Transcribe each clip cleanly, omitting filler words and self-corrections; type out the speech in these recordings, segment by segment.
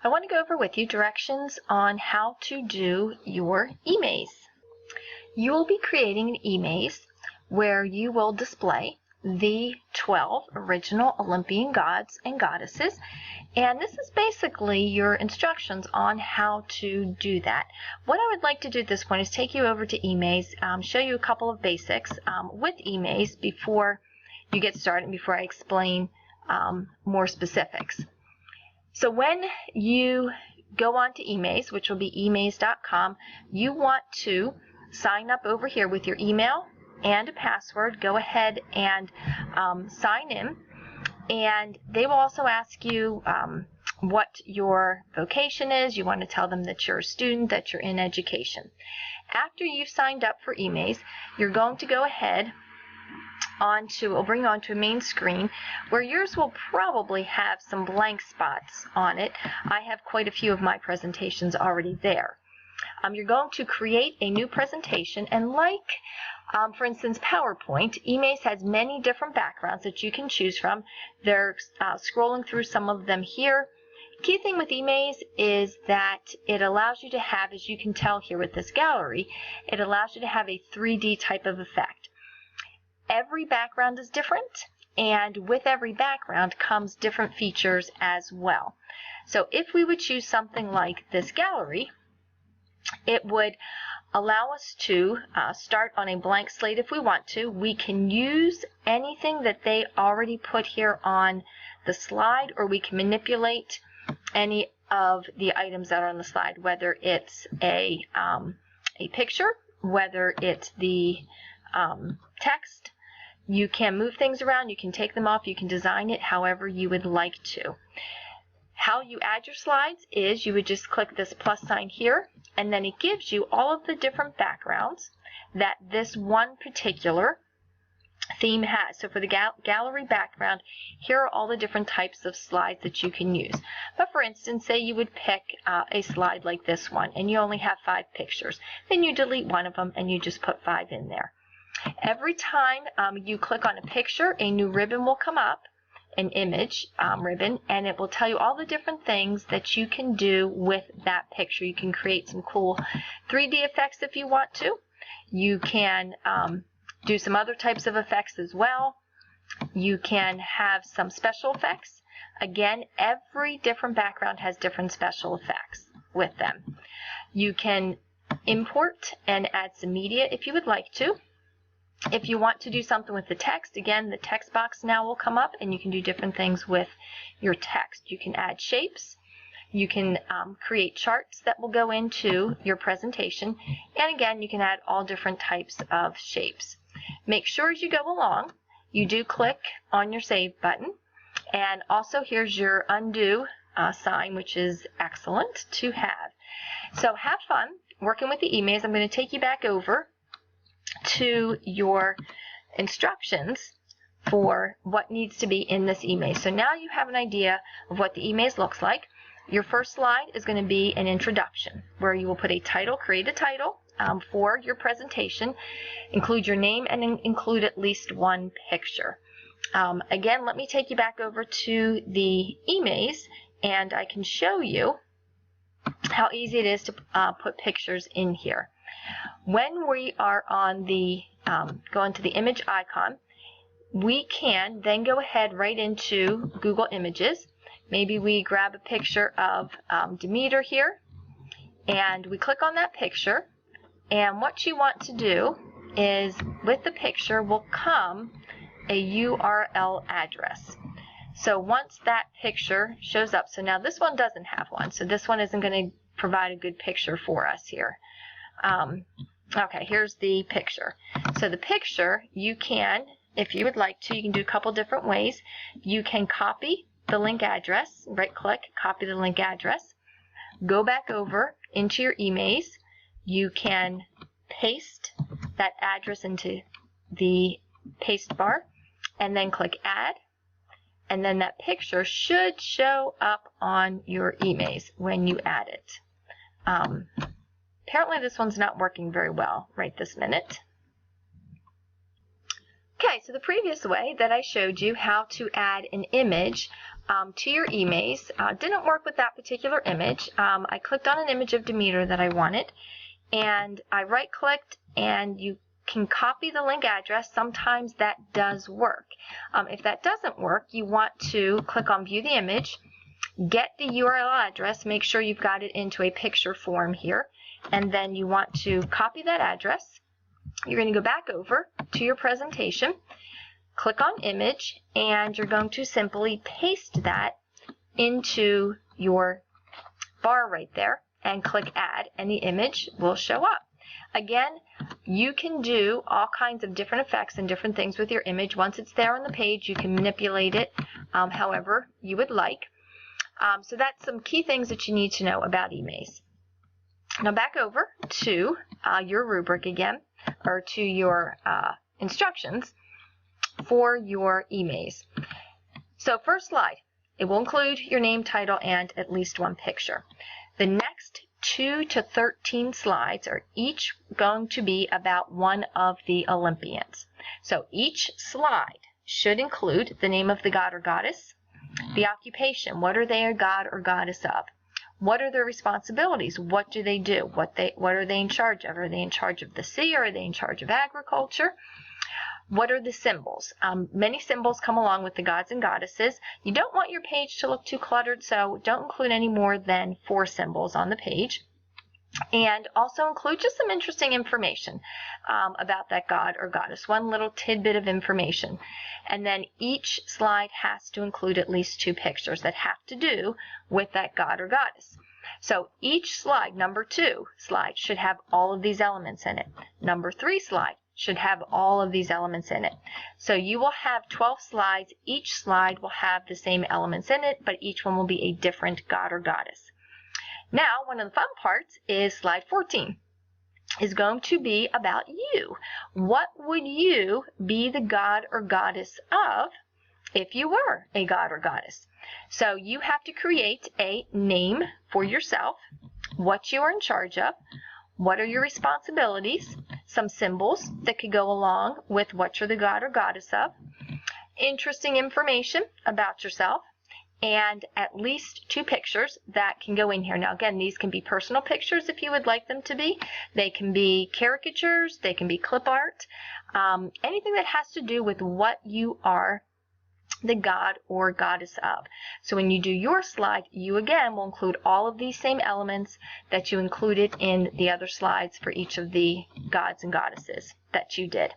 I want to go over with you directions on how to do your emaze. You will be creating an emaze where you will display the 12 original Olympian gods and goddesses, and this is basically your instructions on how to do that. What I would like to do at this point is take you over to emaze, show you a couple of basics with emaze before you get started, before I explain more specifics. So when you go on to emaze, which will be emaze.com, you want to sign up over here with your email and a password. Go ahead and sign in, and they will also ask you what your vocation is. You want to tell them that you're a student, that you're in education. After you've signed up for emaze, you're going to go ahead will bring you onto a main screen where yours will probably have some blank spots on it. I have quite a few of my presentations already there. You're going to create a new presentation, and for instance, PowerPoint, emaze has many different backgrounds that you can choose from. They're scrolling through some of them here. Key thing with emaze is that it allows you to have, as you can tell here with this gallery, it allows you to have a 3D type of effect. Every background is different, and with every background comes different features as well. So if we would choose something like this gallery, it would allow us to start on a blank slate if we want to. We can use anything that they already put here on the slide, or we can manipulate any of the items that are on the slide, whether it's a picture, whether it's the text. You can move things around, you can take them off, you can design it however you would like to. How you add your slides is you would just click this plus sign here, and then it gives you all of the different backgrounds that this one particular theme has. So for the gallery background, here are all the different types of slides that you can use. But for instance, say you would pick a slide like this one, and you only have 5 pictures. Then you delete one of them, and you just put 5 in there. Every time you click on a picture, a new ribbon will come up, an image ribbon, and it will tell you all the different things that you can do with that picture. You can create some cool 3D effects if you want to. You can do some other types of effects as well. You can have some special effects. Again, every different background has different special effects with them. You can import and add some media if you would like to. If you want to do something with the text, again, the text box now will come up, and you can do different things with your text. You can add shapes. You can create charts that will go into your presentation. And again, you can add all different types of shapes. Make sure as you go along, you do click on your Save button. And also, here's your undo sign, which is excellent to have. So have fun working with the emaze. I'm going to take you back over to your instructions for what needs to be in this emaze. So now you have an idea of what the emaze looks like. Your first slide is going to be an introduction, where you will put a title, create a title for your presentation, include your name, and include at least one picture. Again, let me take you back over to the emaze, and I can show you how easy it is to put pictures in here. When we are on the go into the image icon, we can then go ahead right into Google Images. Maybe we grab a picture of Demeter here, and we click on that picture, and what you want to do is with the picture will come a URL address. So once that picture shows up, so now this one doesn't have one, so this one isn't going to provide a good picture for us here. Okay, here's the picture. So the picture, you can, if you would like to, you can do a couple different ways. You can copy the link address, right click, copy the link address, go back over into your emaze. You can paste that address into the paste bar, and then click add, and then that picture should show up on your emaze when you add it. Apparently this one's not working very well right this minute. Okay, so the previous way that I showed you how to add an image to your emaze. Didn't work with that particular image. I clicked on an image of Demeter that I wanted, and I right-clicked, and you can copy the link address. Sometimes that does work. If that doesn't work, you want to click on View the Image, get the URL address, make sure you've got it into a picture form here, and then you want to copy that address. You're going to go back over to your presentation, click on Image, and you're going to simply paste that into your bar right there and click Add, and the image will show up. Again, you can do all kinds of different effects and different things with your image. Once it's there on the page, you can manipulate it however you would like. So that's some key things that you need to know about emaze. Now back over to your rubric again, or to your instructions for your emaze. So first slide, it will include your name, title, and at least one picture. The next 2 to 13 slides are each going to be about one of the Olympians. So each slide should include the name of the god or goddess, the occupation, what are they a god or goddess of? What are their responsibilities? What do they do? What are they in charge of? Are they in charge of the sea, or are they in charge of agriculture? What are the symbols? Many symbols come along with the gods and goddesses. You don't want your page to look too cluttered, so don't include any more than 4 symbols on the page. And also include just some interesting information about that god or goddess, one little tidbit of information. And then each slide has to include at least 2 pictures that have to do with that god or goddess. So each slide, number 2 slide, should have all of these elements in it. Number 3 slide should have all of these elements in it. So you will have 12 slides. Each slide will have the same elements in it, but each one will be a different god or goddess. Now, one of the fun parts is slide 14 is going to be about you. What would you be the god or goddess of if you were a god or goddess? So you have to create a name for yourself, what you are in charge of, what are your responsibilities, some symbols that could go along with what you're the god or goddess of, interesting information about yourself, and at least 2 pictures that can go in here. Now again, these can be personal pictures if you would like them to be. They can be caricatures, they can be clip art, anything that has to do with what you are the god or goddess of. So when you do your slide, you again will include all of these same elements that you included in the other slides for each of the gods and goddesses that you did.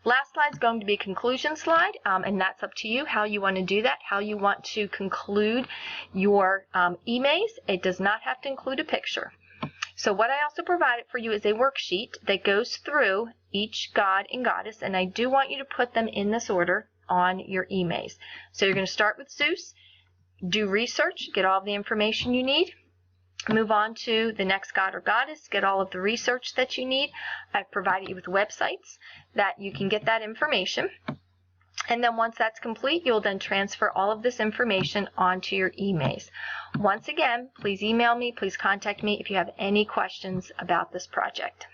Last slide is going to be a conclusion slide, and that's up to you how you want to do that, how you want to conclude your emaze. It does not have to include a picture. So what I also provided for you is a worksheet that goes through each god and goddess, and I do want you to put them in this order on your emaze. So you're going to start with Zeus, do research, get all the information you need, move on to the next god or goddess, get all of the research that you need. I've provided you with websites that you can get that information. And then once that's complete, you'll then transfer all of this information onto your emaze. Once again, please email me, please contact me if you have any questions about this project.